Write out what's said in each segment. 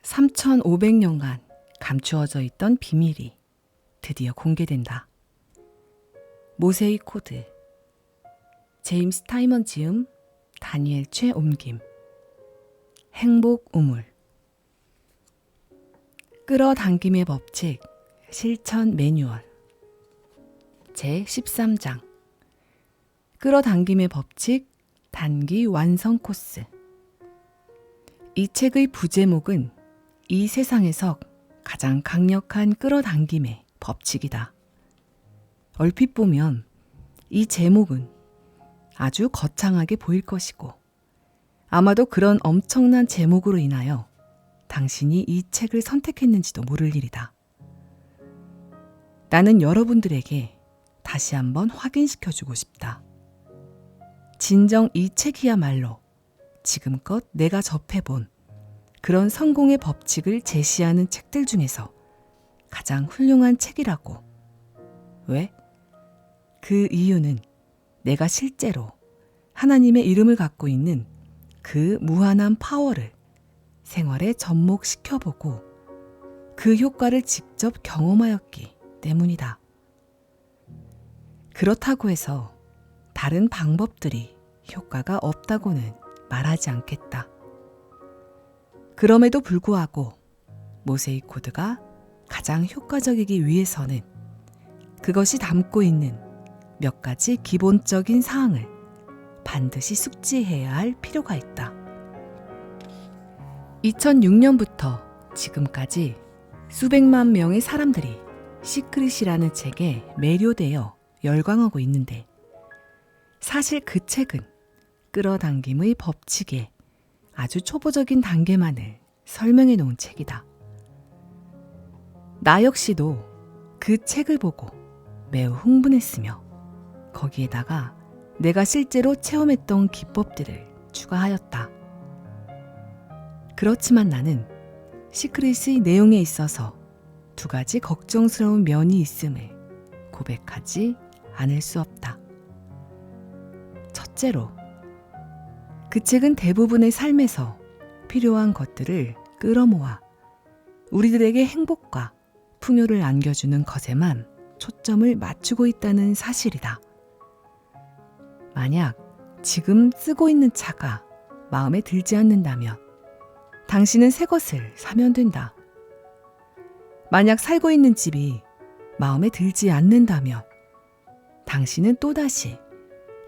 3,500년간 감추어져 있던 비밀이 드디어 공개된다. 모세의 코드, 제임스 타이먼 지음, 다니엘 최 옮김. 행복 우물. 끌어당김의 법칙 실천 매뉴얼 제13장. 끌어당김의 법칙 단기 완성 코스. 이 책의 부제목은 이 세상에서 가장 강력한 끌어당김의 법칙이다. 얼핏 보면 이 제목은 아주 거창하게 보일 것이고, 아마도 그런 엄청난 제목으로 인하여 당신이 이 책을 선택했는지도 모를 일이다. 나는 여러분들에게 다시 한번 확인시켜주고 싶다. 진정 이 책이야말로 지금껏 내가 접해본 그런 성공의 법칙을 제시하는 책들 중에서 가장 훌륭한 책이라고. 왜? 그 이유는 내가 실제로 하나님의 이름을 갖고 있는 그 무한한 파워를 생활에 접목시켜보고 그 효과를 직접 경험하였기 때문이다. 그렇다고 해서 다른 방법들이 효과가 없다고는 말하지 않겠다. 그럼에도 불구하고 모세의 코드가 가장 효과적이기 위해서는 그것이 담고 있는 몇 가지 기본적인 사항을 반드시 숙지해야 할 필요가 있다. 2006년부터 지금까지 수백만 명의 사람들이 시크릿이라는 책에 매료되어 열광하고 있는데, 사실 그 책은 끌어당김의 법칙의 아주 초보적인 단계만을 설명해 놓은 책이다. 나 역시도 그 책을 보고 매우 흥분했으며 거기에다가 내가 실제로 체험했던 기법들을 추가하였다. 그렇지만 나는 시크릿의 내용에 있어서 두 가지 걱정스러운 면이 있음을 고백하지 않을 수 없다. 첫째로, 그 책은 대부분의 삶에서 필요한 것들을 끌어모아 우리들에게 행복과 풍요를 안겨주는 것에만 초점을 맞추고 있다는 사실이다. 만약 지금 쓰고 있는 차가 마음에 들지 않는다면 당신은 새 것을 사면 된다. 만약 살고 있는 집이 마음에 들지 않는다면 당신은 또다시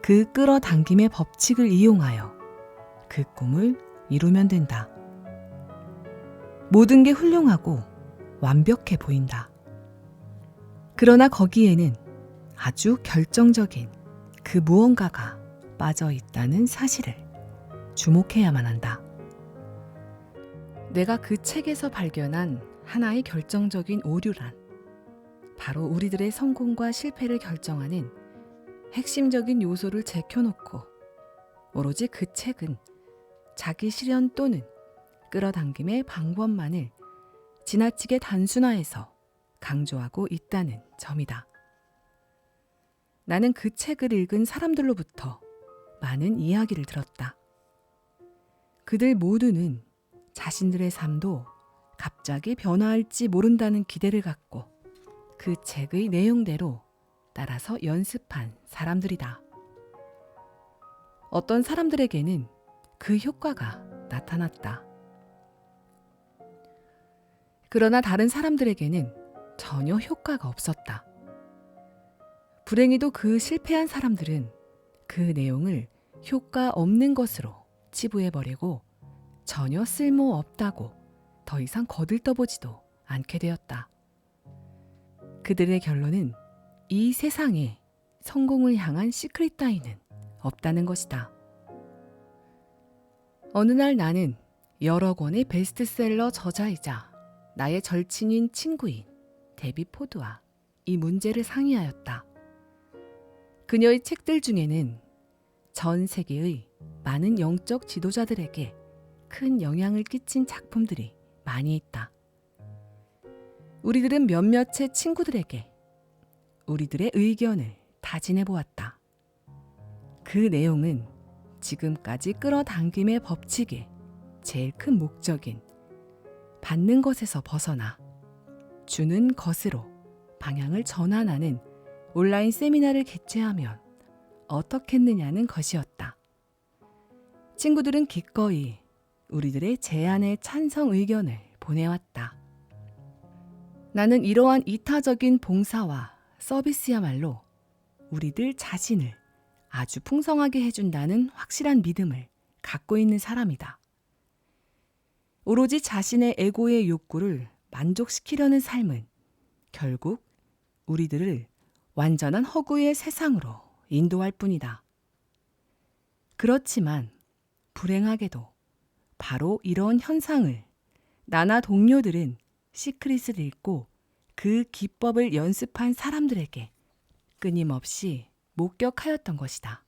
그 끌어당김의 법칙을 이용하여 그 꿈을 이루면 된다. 모든 게 훌륭하고 완벽해 보인다. 그러나 거기에는 아주 결정적인 그 무언가가 빠져 있다는 사실을 주목해야만 한다. 내가 그 책에서 발견한 하나의 결정적인 오류란 바로 우리들의 성공과 실패를 결정하는 핵심적인 요소를 제껴놓고 오로지 그 책은 자기 실현 또는 끌어당김의 방법만을 지나치게 단순화해서 강조하고 있다는 점이다. 나는 그 책을 읽은 사람들로부터 많은 이야기를 들었다. 그들 모두는 자신들의 삶도 갑자기 변화할지 모른다는 기대를 갖고 그 책의 내용대로 따라서 연습한 사람들이다. 어떤 사람들에게는 그 효과가 나타났다. 그러나 다른 사람들에게는 전혀 효과가 없었다. 불행히도 그 실패한 사람들은 그 내용을 효과 없는 것으로 치부해버리고 전혀 쓸모없다고 더 이상 거들떠보지도 않게 되었다. 그들의 결론은 이 세상에 성공을 향한 시크릿 따위는 없다는 것이다. 어느 날 나는 여러 권의 베스트셀러 저자이자 나의 절친인 친구인 데비 포드와 이 문제를 상의하였다. 그녀의 책들 중에는 전 세계의 많은 영적 지도자들에게 큰 영향을 끼친 작품들이 많이 있다. 우리들은 몇몇의 친구들에게 우리들의 의견을 타진해 보았다. 그 내용은 지금까지 끌어당김의 법칙의 제일 큰 목적인 받는 것에서 벗어나 주는 것으로 방향을 전환하는 온라인 세미나를 개최하면 어떻겠느냐는 것이었다. 친구들은 기꺼이 우리들의 제안에 찬성 의견을 보내왔다. 나는 이러한 이타적인 봉사와 서비스야말로 우리들 자신을 아주 풍성하게 해준다는 확실한 믿음을 갖고 있는 사람이다. 오로지 자신의 에고의 욕구를 만족시키려는 삶은 결국 우리들을 완전한 허구의 세상으로 인도할 뿐이다. 그렇지만 불행하게도 바로 이런 현상을 나나 동료들은 시크릿을 읽고 그 기법을 연습한 사람들에게 끊임없이 목격하였던 것이다.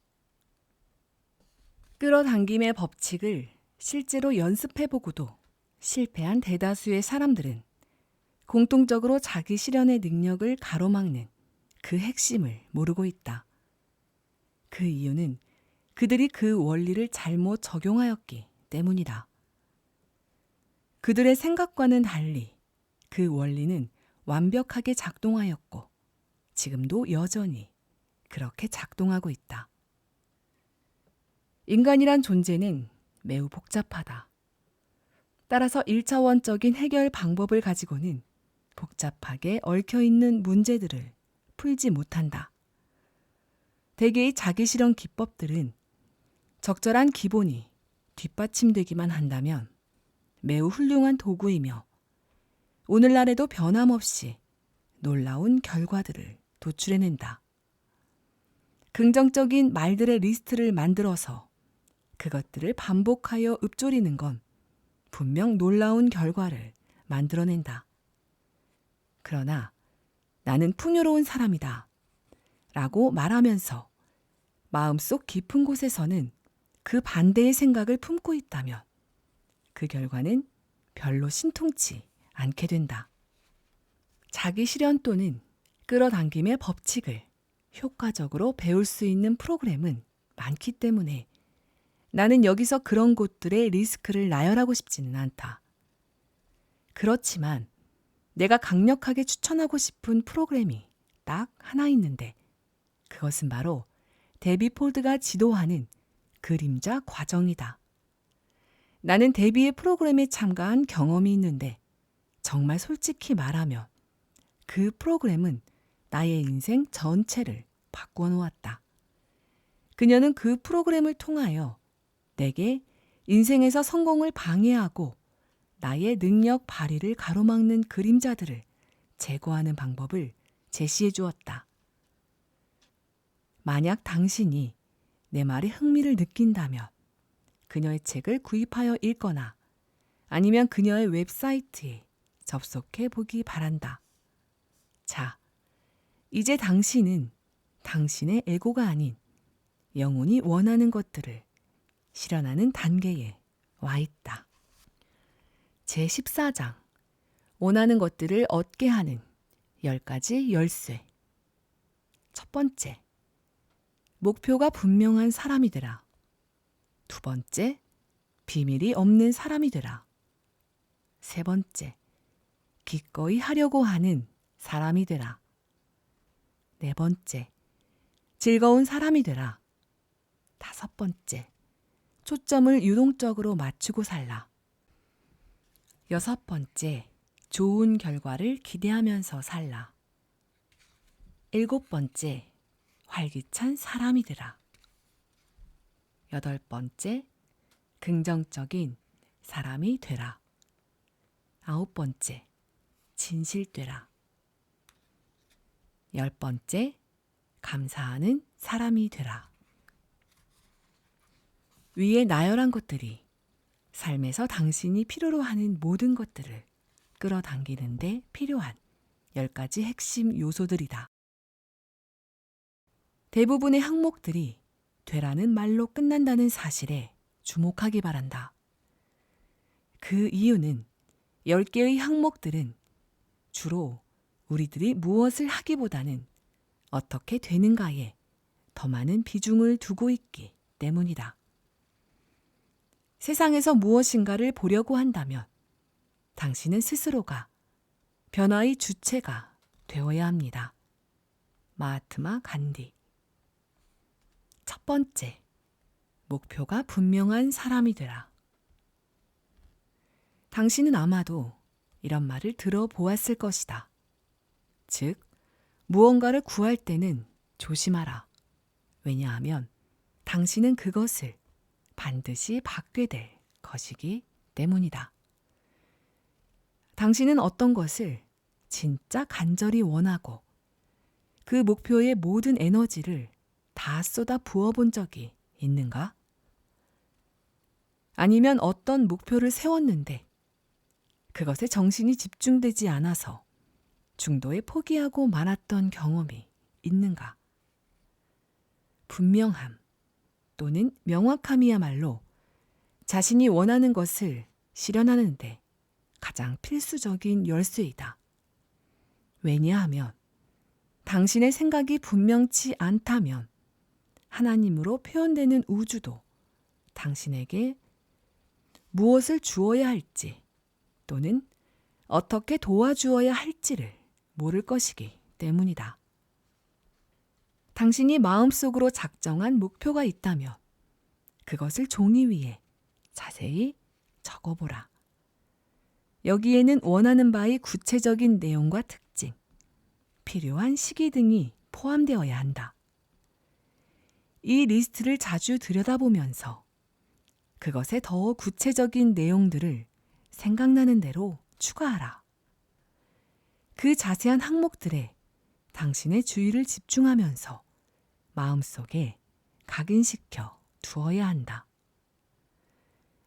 끌어당김의 법칙을 실제로 연습해보고도 실패한 대다수의 사람들은 공통적으로 자기 실현의 능력을 가로막는 그 핵심을 모르고 있다. 그 이유는 그들이 그 원리를 잘못 적용하였기 때문이다. 그들의 생각과는 달리 그 원리는 완벽하게 작동하였고 지금도 여전히 그렇게 작동하고 있다. 인간이란 존재는 매우 복잡하다. 따라서 1차원적인 해결 방법을 가지고는 복잡하게 얽혀있는 문제들을 풀지 못한다. 대개의 자기 실현 기법들은 적절한 기본이 뒷받침되기만 한다면 매우 훌륭한 도구이며 오늘날에도 변함없이 놀라운 결과들을 도출해낸다. 긍정적인 말들의 리스트를 만들어서 그것들을 반복하여 읊조리는 건 분명 놀라운 결과를 만들어낸다. 그러나 나는 풍요로운 사람이다 라고 말하면서 마음속 깊은 곳에서는 그 반대의 생각을 품고 있다면 그 결과는 별로 신통치 않게 된다. 자기 실현 또는 끌어당김의 법칙을 효과적으로 배울 수 있는 프로그램은 많기 때문에 나는 여기서 그런 곳들의 리스크를 나열하고 싶지는 않다. 그렇지만 내가 강력하게 추천하고 싶은 프로그램이 딱 하나 있는데 그것은 바로 데비 폴드가 지도하는 그림자 과정이다. 나는 데비의 프로그램에 참가한 경험이 있는데 정말 솔직히 말하면 그 프로그램은 나의 인생 전체를 바꾸어 놓았다. 그녀는 그 프로그램을 통하여 내게 인생에서 성공을 방해하고 나의 능력 발휘를 가로막는 그림자들을 제거하는 방법을 제시해 주었다. 만약 당신이 내 말에 흥미를 느낀다면 그녀의 책을 구입하여 읽거나 아니면 그녀의 웹사이트에 접속해 보기 바란다. 자, 이제 당신은 당신의 에고가 아닌 영혼이 원하는 것들을 실현하는 단계에 와 있다. 제14장 원하는 것들을 얻게 하는 10가지 열쇠. 첫 번째, 목표가 분명한 사람이 되라. 두 번째, 비밀이 없는 사람이 되라. 세 번째, 기꺼이 하려고 하는 사람이 되라. 네 번째, 즐거운 사람이 되라. 다섯 번째, 초점을 유동적으로 맞추고 살라. 여섯 번째, 좋은 결과를 기대하면서 살라. 일곱 번째, 활기찬 사람이 되라. 여덟 번째, 긍정적인 사람이 되라. 아홉 번째, 진실되라. 열 번째, 감사하는 사람이 되라. 위에 나열한 것들이 삶에서 당신이 필요로 하는 모든 것들을 끌어당기는 데 필요한 10가지 핵심 요소들이다. 대부분의 항목들이 되라는 말로 끝난다는 사실에 주목하기 바란다. 그 이유는 10개의 항목들은 주로 우리들이 무엇을 하기보다는 어떻게 되는가에 더 많은 비중을 두고 있기 때문이다. 세상에서 무엇인가를 보려고 한다면 당신은 스스로가 변화의 주체가 되어야 합니다. 마하트마 간디. 첫 번째, 목표가 분명한 사람이 되라. 당신은 아마도 이런 말을 들어보았을 것이다. 즉, 무언가를 구할 때는 조심하라. 왜냐하면 당신은 그것을 반드시 받게 될 것이기 때문이다. 당신은 어떤 것을 진짜 간절히 원하고 그 목표의 모든 에너지를 다 쏟아 부어본 적이 있는가? 아니면 어떤 목표를 세웠는데 그것에 정신이 집중되지 않아서 중도에 포기하고 말았던 경험이 있는가? 분명함 또는 명확함이야말로 자신이 원하는 것을 실현하는데 가장 필수적인 열쇠이다. 왜냐하면 당신의 생각이 분명치 않다면 하나님으로 표현되는 우주도 당신에게 무엇을 주어야 할지 또는 어떻게 도와주어야 할지를 모를 것이기 때문이다. 당신이 마음속으로 작정한 목표가 있다면 그것을 종이 위에 자세히 적어보라. 여기에는 원하는 바의 구체적인 내용과 특징, 필요한 시기 등이 포함되어야 한다. 이 리스트를 자주 들여다보면서 그것의 더 구체적인 내용들을 생각나는 대로 추가하라. 그 자세한 항목들에 당신의 주의를 집중하면서 마음속에 각인시켜 두어야 한다.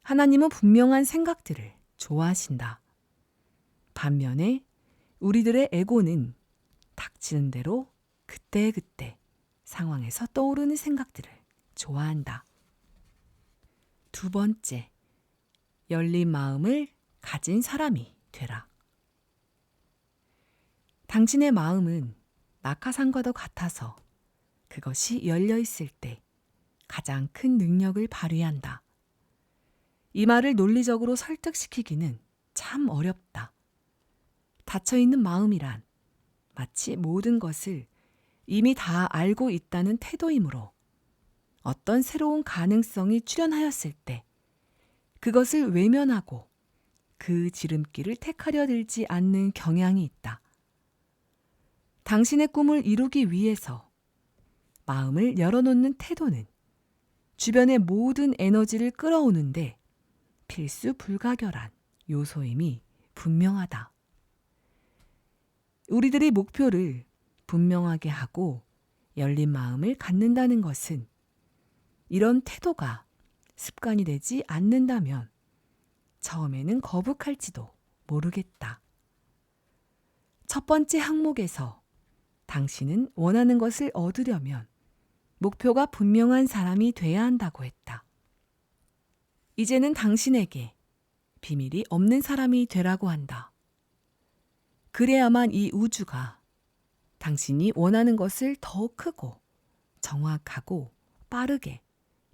하나님은 분명한 생각들을 좋아하신다. 반면에 우리들의 에고는 닥치는 대로 그때그때 상황에서 떠오르는 생각들을 좋아한다. 두 번째, 열린 마음을 가진 사람이 되라. 당신의 마음은 낙하산과도 같아서 그것이 열려 있을 때 가장 큰 능력을 발휘한다. 이 말을 논리적으로 설득시키기는 참 어렵다. 닫혀있는 마음이란 마치 모든 것을 이미 다 알고 있다는 태도이므로 어떤 새로운 가능성이 출현하였을 때 그것을 외면하고 그 지름길을 택하려 들지 않는 경향이 있다. 당신의 꿈을 이루기 위해서 마음을 열어놓는 태도는 주변의 모든 에너지를 끌어오는데 필수 불가결한 요소임이 분명하다. 우리들이 목표를 분명하게 하고 열린 마음을 갖는다는 것은 이런 태도가 습관이 되지 않는다면 처음에는 거북할지도 모르겠다. 첫 번째 항목에서 당신은 원하는 것을 얻으려면 목표가 분명한 사람이 돼야 한다고 했다. 이제는 당신에게 비밀이 없는 사람이 되라고 한다. 그래야만 이 우주가 당신이 원하는 것을 더 크고 정확하고 빠르게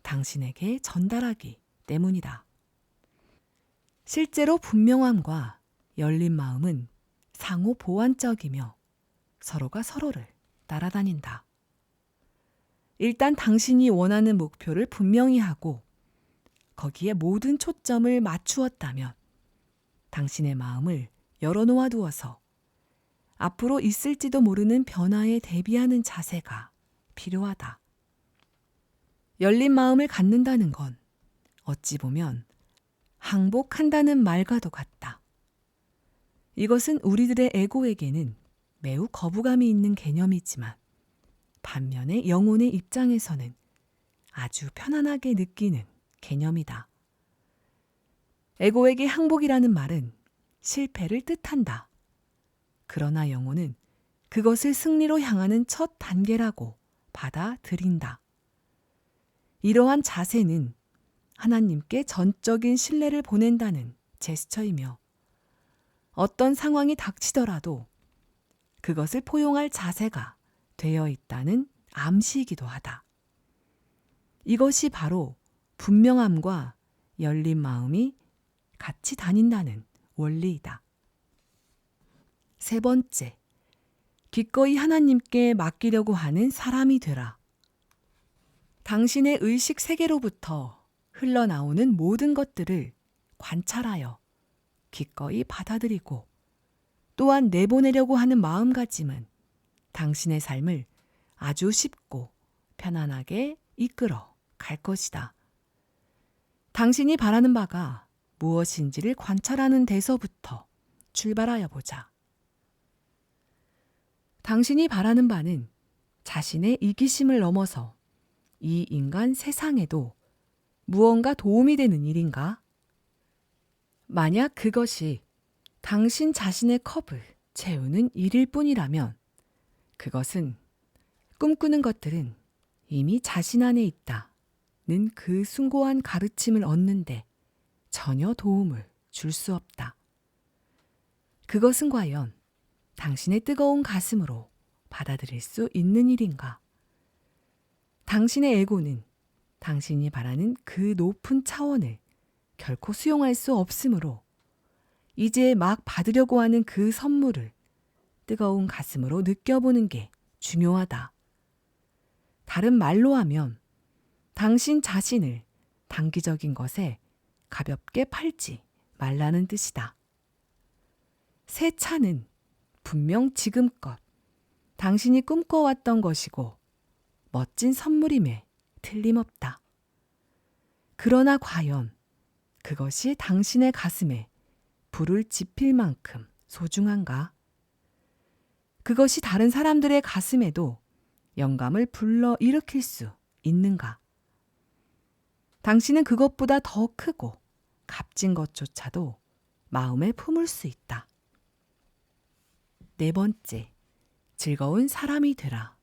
당신에게 전달하기 때문이다. 실제로 분명함과 열린 마음은 상호 보완적이며 서로가 서로를 따라다닌다. 일단 당신이 원하는 목표를 분명히 하고 거기에 모든 초점을 맞추었다면 당신의 마음을 열어놓아 두어서 앞으로 있을지도 모르는 변화에 대비하는 자세가 필요하다. 열린 마음을 갖는다는 건 어찌 보면 항복한다는 말과도 같다. 이것은 우리들의 에고에게는 매우 거부감이 있는 개념이지만 반면에 영혼의 입장에서는 아주 편안하게 느끼는 개념이다. 에고에게 항복이라는 말은 실패를 뜻한다. 그러나 영혼은 그것을 승리로 향하는 첫 단계라고 받아들인다. 이러한 자세는 하나님께 전적인 신뢰를 보낸다는 제스처이며 어떤 상황이 닥치더라도 그것을 포용할 자세가 되어 있다는 암시이기도 하다. 이것이 바로 분명함과 열린 마음이 같이 다닌다는 원리이다. 세 번째, 기꺼이 하나님께 맡기려고 하는 사람이 되라. 당신의 의식 세계로부터 흘러나오는 모든 것들을 관찰하여 기꺼이 받아들이고 또한 내보내려고 하는 마음가짐은 당신의 삶을 아주 쉽고 편안하게 이끌어 갈 것이다. 당신이 바라는 바가 무엇인지를 관찰하는 데서부터 출발하여 보자. 당신이 바라는 바는 자신의 이기심을 넘어서 이 인간 세상에도 무언가 도움이 되는 일인가? 만약 그것이 당신 자신의 컵을 채우는 일일 뿐이라면 그것은 꿈꾸는 것들은 이미 자신 안에 있다는 그 숭고한 가르침을 얻는데 전혀 도움을 줄 수 없다. 그것은 과연 당신의 뜨거운 가슴으로 받아들일 수 있는 일인가? 당신의 에고는 당신이 바라는 그 높은 차원을 결코 수용할 수 없으므로 이제 막 받으려고 하는 그 선물을 뜨거운 가슴으로 느껴보는 게 중요하다. 다른 말로 하면 당신 자신을 단기적인 것에 가볍게 팔지 말라는 뜻이다. 새 차는 분명 지금껏 당신이 꿈꿔왔던 것이고 멋진 선물임에 틀림없다. 그러나 과연 그것이 당신의 가슴에 불을 지필 만큼 소중한가? 그것이 다른 사람들의 가슴에도 영감을 불러 일으킬 수 있는가? 당신은 그것보다 더 크고 값진 것조차도 마음에 품을 수 있다. 네 번째, 즐거운 사람이 되라.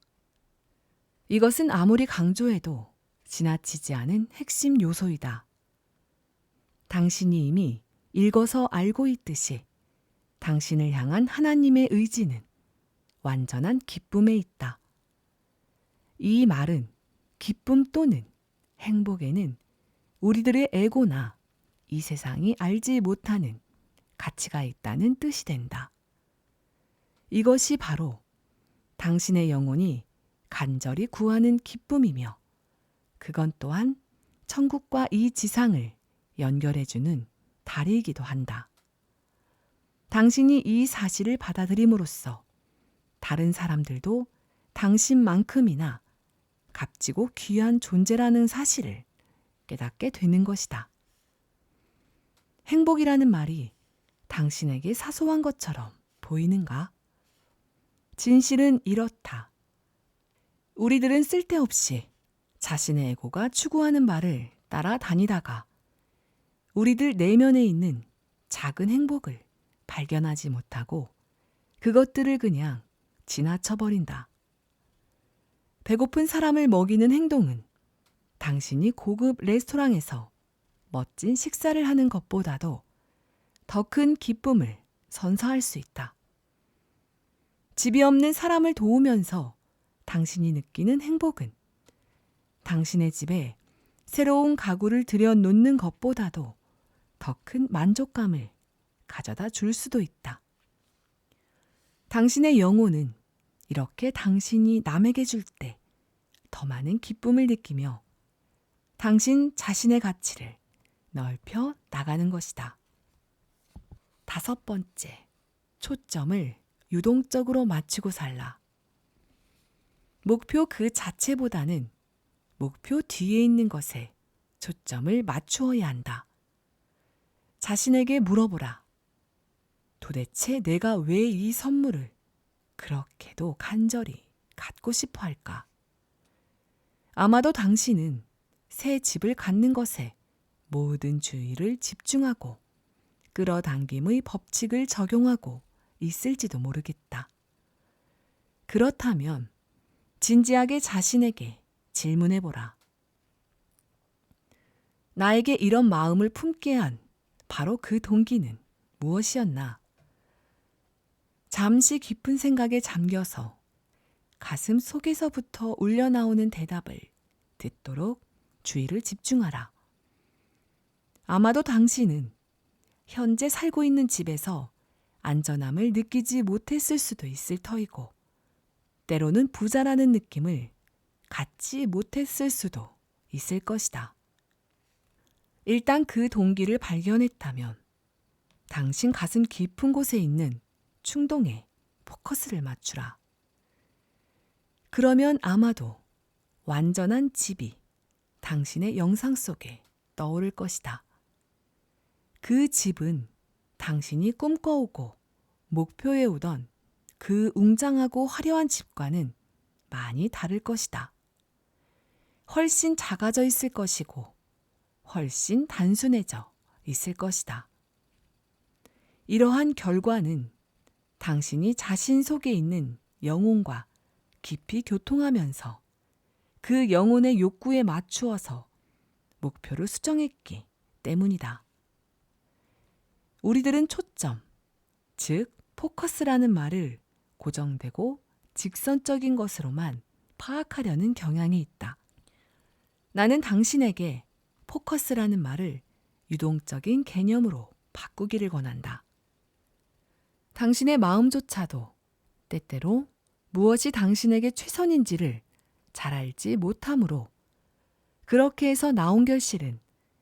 이것은 아무리 강조해도 지나치지 않은 핵심 요소이다. 당신이 이미 읽어서 알고 있듯이 당신을 향한 하나님의 의지는 완전한 기쁨에 있다. 이 말은 기쁨 또는 행복에는 우리들의 에고나 이 세상이 알지 못하는 가치가 있다는 뜻이 된다. 이것이 바로 당신의 영혼이 간절히 구하는 기쁨이며 그건 또한 천국과 이 지상을 연결해주는 다리이기도 한다. 당신이 이 사실을 받아들임으로써 다른 사람들도 당신만큼이나 값지고 귀한 존재라는 사실을 깨닫게 되는 것이다. 행복이라는 말이 당신에게 사소한 것처럼 보이는가? 진실은 이렇다. 우리들은 쓸데없이 자신의 에고가 추구하는 말을 따라다니다가 우리들 내면에 있는 작은 행복을 발견하지 못하고 그것들을 그냥 지나쳐버린다. 배고픈 사람을 먹이는 행동은 당신이 고급 레스토랑에서 멋진 식사를 하는 것보다도 더 큰 기쁨을 선사할 수 있다. 집이 없는 사람을 도우면서 당신이 느끼는 행복은 당신의 집에 새로운 가구를 들여놓는 것보다도 더 큰 만족감을 가져다 줄 수도 있다. 당신의 영혼은 이렇게 당신이 남에게 줄 때 더 많은 기쁨을 느끼며 당신 자신의 가치를 넓혀 나가는 것이다. 다섯 번째, 초점을 유동적으로 맞추고 살라. 목표 그 자체보다는 목표 뒤에 있는 것에 초점을 맞추어야 한다. 자신에게 물어보라. 도대체 내가 왜 이 선물을 그렇게도 간절히 갖고 싶어 할까? 아마도 당신은 새 집을 갖는 것에 모든 주의를 집중하고 끌어당김의 법칙을 적용하고 있을지도 모르겠다. 그렇다면 진지하게 자신에게 질문해보라. 나에게 이런 마음을 품게 한 바로 그 동기는 무엇이었나? 잠시 깊은 생각에 잠겨서 가슴 속에서부터 울려나오는 대답을 듣도록 주의를 집중하라. 아마도 당신은 현재 살고 있는 집에서 안전함을 느끼지 못했을 수도 있을 터이고, 때로는 부자라는 느낌을 갖지 못했을 수도 있을 것이다. 일단 그 동기를 발견했다면 당신 가슴 깊은 곳에 있는 충동에 포커스를 맞추라. 그러면 아마도 완전한 집이 당신의 영상 속에 떠오를 것이다. 그 집은 당신이 꿈꿔오고 목표해오던 그 웅장하고 화려한 집과는 많이 다를 것이다. 훨씬 작아져 있을 것이고 훨씬 단순해져 있을 것이다. 이러한 결과는 당신이 자신 속에 있는 영혼과 깊이 교통하면서 그 영혼의 욕구에 맞추어서 목표를 수정했기 때문이다. 우리들은 초점, 즉 포커스라는 말을 고정되고 직선적인 것으로만 파악하려는 경향이 있다. 나는 당신에게 포커스라는 말을 유동적인 개념으로 바꾸기를 권한다. 당신의 마음조차도 때때로 무엇이 당신에게 최선인지를 잘 알지 못하므로 그렇게 해서 나온 결실은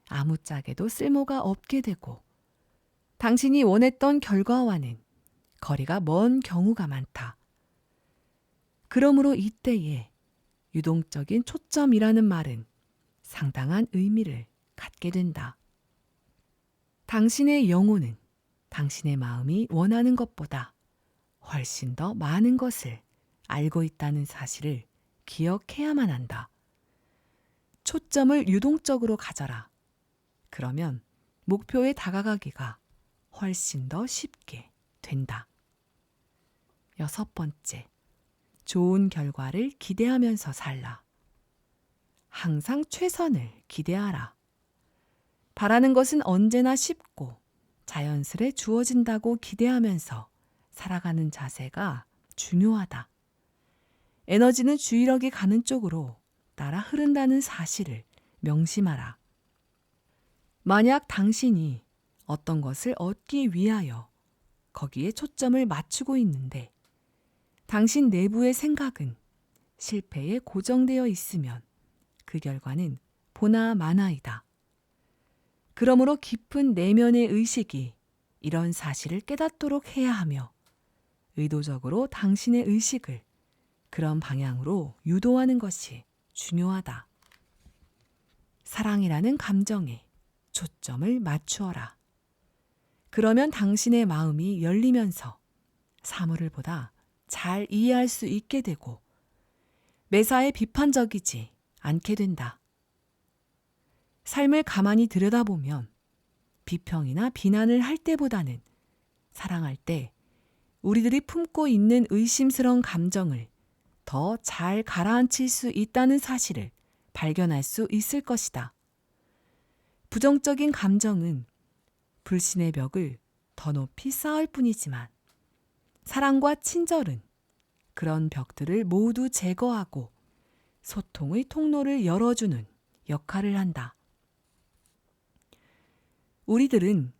아무짝에도 쓸모가 없게 되고 당신이 원했던 결과와는 거리가 먼 경우가 많다. 그러므로 이때에 유동적인 초점이라는 말은 상당한 의미를 갖게 된다. 당신의 영혼은 당신의 마음이 원하는 것보다 훨씬 더 많은 것을 알고 있다는 사실을 기억해야만 한다. 초점을 유동적으로 가져라. 그러면 목표에 다가가기가 훨씬 더 쉽게 된다. 6번째, 좋은 결과를 기대하면서 살라. 항상 최선을 기대하라. 바라는 것은 언제나 쉽고 자연스레 주어진다고 기대하면서 살아가는 자세가 중요하다. 에너지는 주의력이 가는 쪽으로 따라 흐른다는 사실을 명심하라. 만약 당신이 어떤 것을 얻기 위하여 거기에 초점을 맞추고 있는데 당신 내부의 생각은 실패에 고정되어 있으면 그 결과는 보나 마나이다. 그러므로 깊은 내면의 의식이 이런 사실을 깨닫도록 해야 하며 의도적으로 당신의 의식을 그런 방향으로 유도하는 것이 중요하다. 사랑이라는 감정에 초점을 맞추어라. 그러면 당신의 마음이 열리면서 사물을 보다 잘 이해할 수 있게 되고 매사에 비판적이지 않게 된다. 삶을 가만히 들여다보면 비평이나 비난을 할 때보다는 사랑할 때 우리들이 품고 있는 의심스러운 감정을 더 잘 가라앉힐 수 있다는 사실을 발견할 수 있을 것이다. 부정적인 감정은 불신의 벽을 더 높이 쌓을 뿐이지만 사랑과 친절은 그런 벽들을 모두 제거하고 소통의 통로를 열어주는 역할을 한다. 우리들은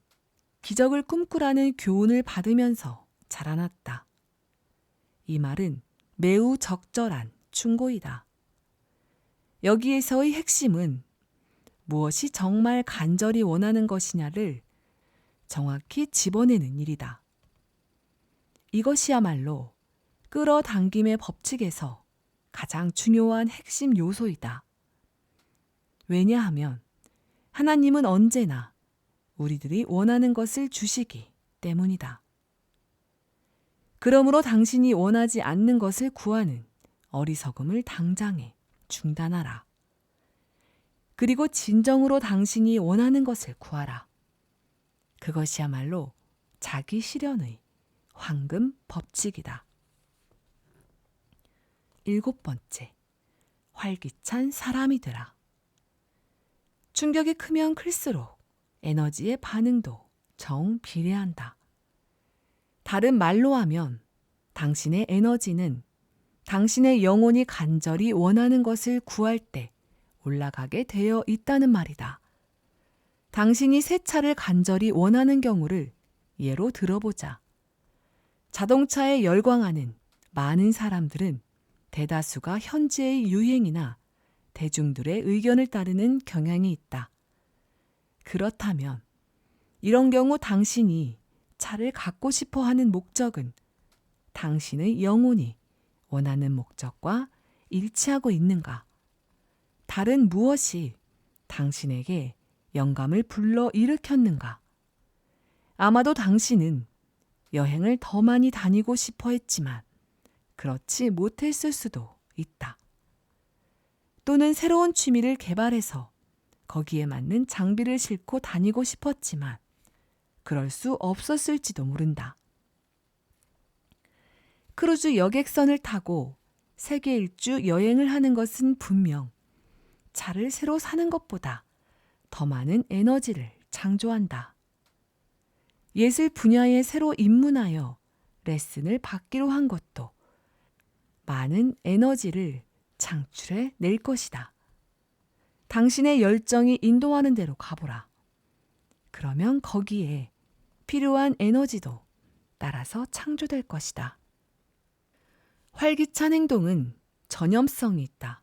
기적을 꿈꾸라는 교훈을 받으면서 자라났다. 이 말은 매우 적절한 충고이다. 여기에서의 핵심은 무엇이 정말 간절히 원하는 것이냐를 정확히 집어내는 일이다. 이것이야말로 끌어당김의 법칙에서 가장 중요한 핵심 요소이다. 왜냐하면 하나님은 언제나 우리들이 원하는 것을 주시기 때문이다. 그러므로 당신이 원하지 않는 것을 구하는 어리석음을 당장에 중단하라. 그리고 진정으로 당신이 원하는 것을 구하라. 그것이야말로 자기 실현의 황금 법칙이다. 7번째, 활기찬 사람이 되라. 충격이 크면 클수록 에너지의 반응도 정비례한다. 다른 말로 하면 당신의 에너지는 당신의 영혼이 간절히 원하는 것을 구할 때 올라가게 되어 있다는 말이다. 당신이 새 차를 간절히 원하는 경우를 예로 들어보자. 자동차에 열광하는 많은 사람들은 대다수가 현재의 유행이나 대중들의 의견을 따르는 경향이 있다. 그렇다면 이런 경우 당신이 차를 갖고 싶어 하는 목적은 당신의 영혼이 원하는 목적과 일치하고 있는가? 다른 무엇이 당신에게 영감을 불러 일으켰는가? 아마도 당신은 여행을 더 많이 다니고 싶어 했지만 그렇지 못했을 수도 있다. 또는 새로운 취미를 개발해서 거기에 맞는 장비를 싣고 다니고 싶었지만 그럴 수 없었을지도 모른다. 크루즈 여객선을 타고 세계 일주 여행을 하는 것은 분명 차를 새로 사는 것보다 더 많은 에너지를 창조한다. 예술 분야에 새로 입문하여 레슨을 받기로 한 것도 많은 에너지를 창출해 낼 것이다. 당신의 열정이 인도하는 대로 가보라. 그러면 거기에 필요한 에너지도 따라서 창조될 것이다. 활기찬 행동은 전염성이 있다.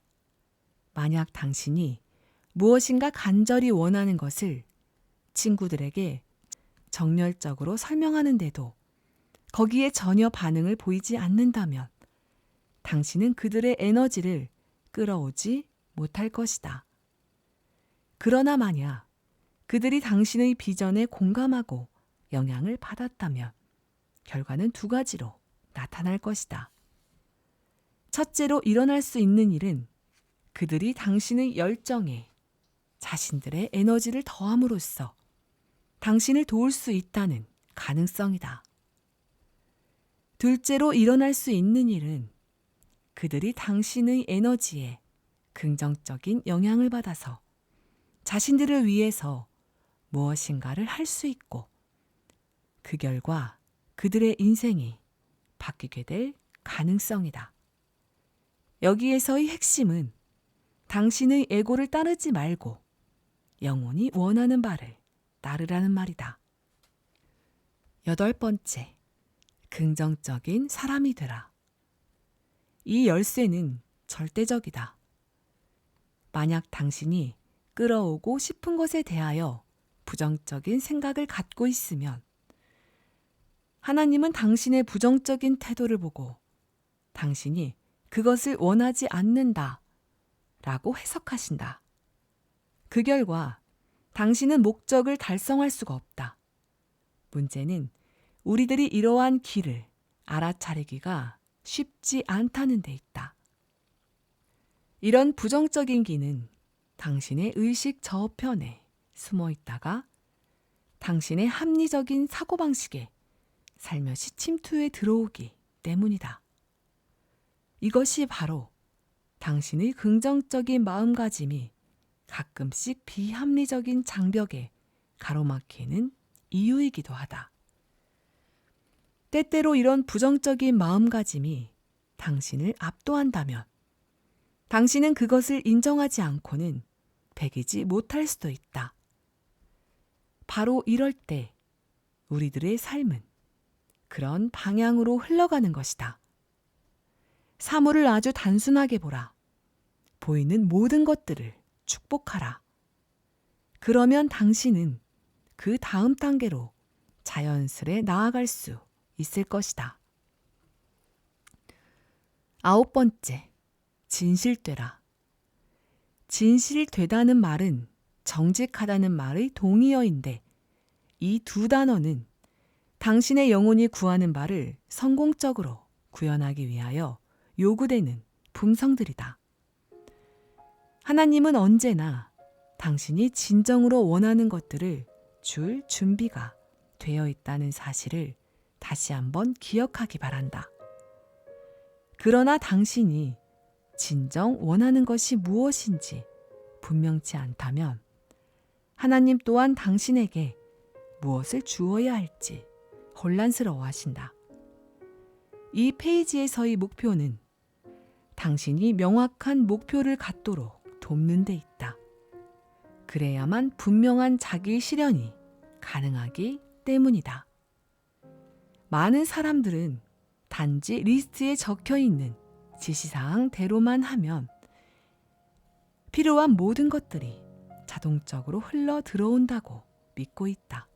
만약 당신이 무엇인가 간절히 원하는 것을 친구들에게 정열적으로 설명하는데도 거기에 전혀 반응을 보이지 않는다면 당신은 그들의 에너지를 끌어오지 못할 것이다. 그러나 만약 그들이 당신의 비전에 공감하고 영향을 받았다면 결과는 두 가지로 나타날 것이다. 첫째로 일어날 수 있는 일은 그들이 당신의 열정에 자신들의 에너지를 더함으로써 당신을 도울 수 있다는 가능성이다. 둘째로 일어날 수 있는 일은 그들이 당신의 에너지에 긍정적인 영향을 받아서 자신들을 위해서 무엇인가를 할 수 있고 그 결과 그들의 인생이 바뀌게 될 가능성이다. 여기에서의 핵심은 당신의 에고를 따르지 말고 영혼이 원하는 바를 따르라는 말이다. 8번째, 긍정적인 사람이 되라. 이 열쇠는 절대적이다. 만약 당신이 끌어오고 싶은 것에 대하여 부정적인 생각을 갖고 있으면 하나님은 당신의 부정적인 태도를 보고 당신이 그것을 원하지 않는다 라고 해석하신다. 그 결과 당신은 목적을 달성할 수가 없다. 문제는 우리들이 이러한 길을 알아차리기가 쉽지 않다는 데 있다. 이런 부정적인 기는 당신의 의식 저편에 숨어 있다가 당신의 합리적인 사고방식에 살며시 침투해 들어오기 때문이다. 이것이 바로 당신의 긍정적인 마음가짐이 가끔씩 비합리적인 장벽에 가로막히는 이유이기도 하다. 때때로 이런 부정적인 마음가짐이 당신을 압도한다면 당신은 그것을 인정하지 않고는 배기지 못할 수도 있다. 바로 이럴 때 우리들의 삶은 그런 방향으로 흘러가는 것이다. 사물을 아주 단순하게 보라. 보이는 모든 것들을 축복하라. 그러면 당신은 그 다음 단계로 자연스레 나아갈 수 있을 것이다. 9번째, 진실되라. 진실되다는 말은 정직하다는 말의 동의어인데 이 두 단어는 당신의 영혼이 구하는 바를 성공적으로 구현하기 위하여 요구되는 품성들이다. 하나님은 언제나 당신이 진정으로 원하는 것들을 줄 준비가 되어 있다는 사실을 다시 한번 기억하기 바란다. 그러나 당신이 진정 원하는 것이 무엇인지 분명치 않다면 하나님 또한 당신에게 무엇을 주어야 할지 혼란스러워 하신다. 이 페이지에서의 목표는 당신이 명확한 목표를 갖도록 돕는 데 있다. 그래야만 분명한 자기 실현이 가능하기 때문이다. 많은 사람들은 단지 리스트에 적혀 있는 지시사항대로만 하면 필요한 모든 것들이 자동적으로 흘러 들어온다고 믿고 있다.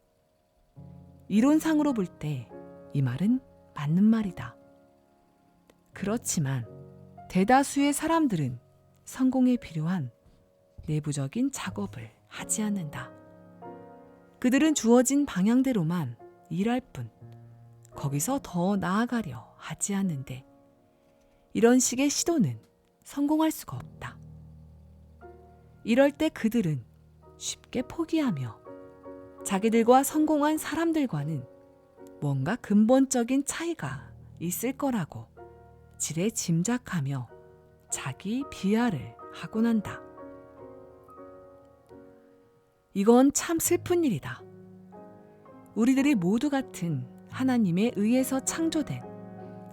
이론상으로 볼 때 이 말은 맞는 말이다. 그렇지만 대다수의 사람들은 성공에 필요한 내부적인 작업을 하지 않는다. 그들은 주어진 방향대로만 일할 뿐 거기서 더 나아가려 하지 않는데 이런 식의 시도는 성공할 수가 없다. 이럴 때 그들은 쉽게 포기하며 자기들과 성공한 사람들과는 뭔가 근본적인 차이가 있을 거라고 지레 짐작하며 자기 비하를 하곤 한다. 이건 참 슬픈 일이다. 우리들이 모두 같은 하나님에 의해서 창조된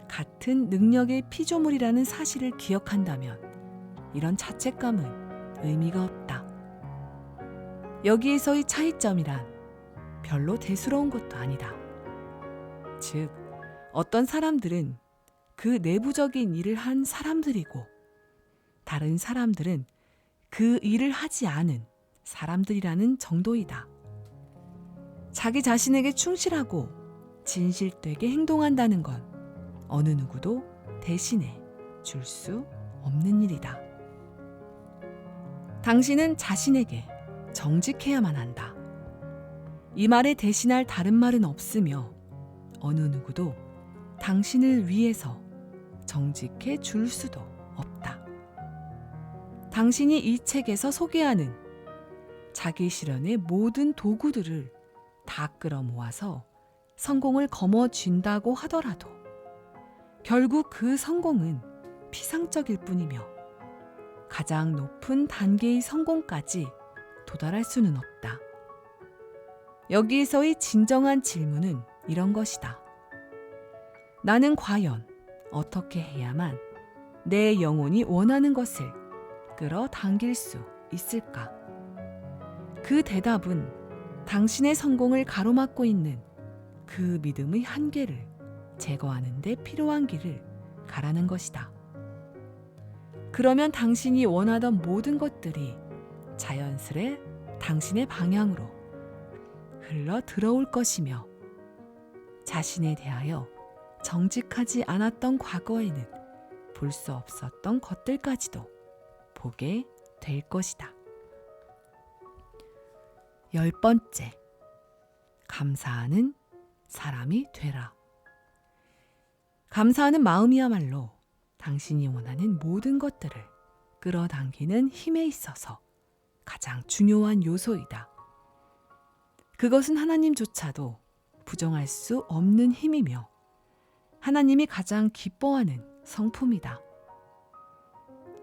같은 능력의 피조물이라는 사실을 기억한다면 이런 자책감은 의미가 없다. 여기에서의 차이점이란 별로 대수로운 것도 아니다. 즉, 어떤 사람들은 그 내부적인 일을 한 사람들이고 다른 사람들은 그 일을 하지 않은 사람들이라는 정도이다. 자기 자신에게 충실하고 진실되게 행동한다는 건 어느 누구도 대신해 줄 수 없는 일이다. 당신은 자신에게 정직해야만 한다. 이 말에 대신할 다른 말은 없으며 어느 누구도 당신을 위해서 정직해 줄 수도 없다. 당신이 이 책에서 소개하는 자기 실현의 모든 도구들을 다 끌어모아서 성공을 거머쥔다고 하더라도 결국 그 성공은 피상적일 뿐이며 가장 높은 단계의 성공까지 도달할 수는 없다. 여기에서의 진정한 질문은 이런 것이다. 나는 과연 어떻게 해야만 내 영혼이 원하는 것을 끌어당길 수 있을까? 그 대답은 당신의 성공을 가로막고 있는 그 믿음의 한계를 제거하는 데 필요한 길을 가라는 것이다. 그러면 당신이 원하던 모든 것들이 자연스레 당신의 방향으로 흘러 들어올 것이며 자신에 대하여 정직하지 않았던 과거에는 볼 수 없었던 것들까지도 보게 될 것이다. 10번째, 감사하는 사람이 되라. 감사하는 마음이야말로 당신이 원하는 모든 것들을 끌어당기는 힘에 있어서 가장 중요한 요소이다. 그것은 하나님조차도 부정할 수 없는 힘이며 하나님이 가장 기뻐하는 성품이다.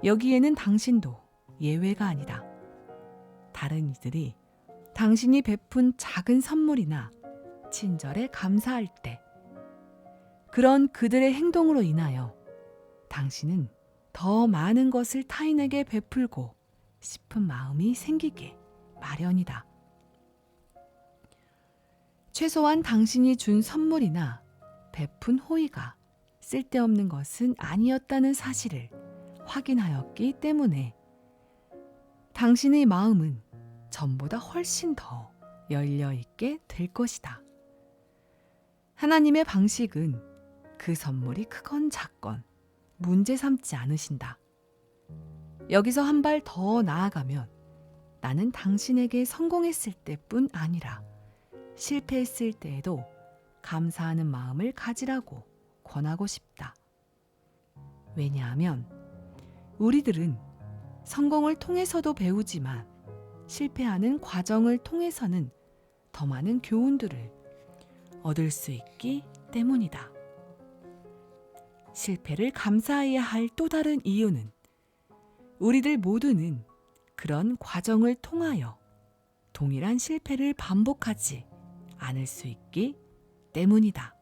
여기에는 당신도 예외가 아니다. 다른 이들이 당신이 베푼 작은 선물이나 친절에 감사할 때 그런 그들의 행동으로 인하여 당신은 더 많은 것을 타인에게 베풀고 싶은 마음이 생기게 마련이다. 최소한 당신이 준 선물이나 베푼 호의가 쓸데없는 것은 아니었다는 사실을 확인하였기 때문에 당신의 마음은 전보다 훨씬 더 열려있게 될 것이다. 하나님의 방식은 그 선물이 크건 작건 문제 삼지 않으신다. 여기서 한 발 더 나아가면 나는 당신에게 성공했을 때뿐 아니라 실패했을 때에도 감사하는 마음을 가지라고 권하고 싶다. 왜냐하면 우리들은 성공을 통해서도 배우지만 실패하는 과정을 통해서는 더 많은 교훈들을 얻을 수 있기 때문이다. 실패를 감사해야 할 또 다른 이유는 우리들 모두는 그런 과정을 통하여 동일한 실패를 반복하지 않을 수 있기 때문이다.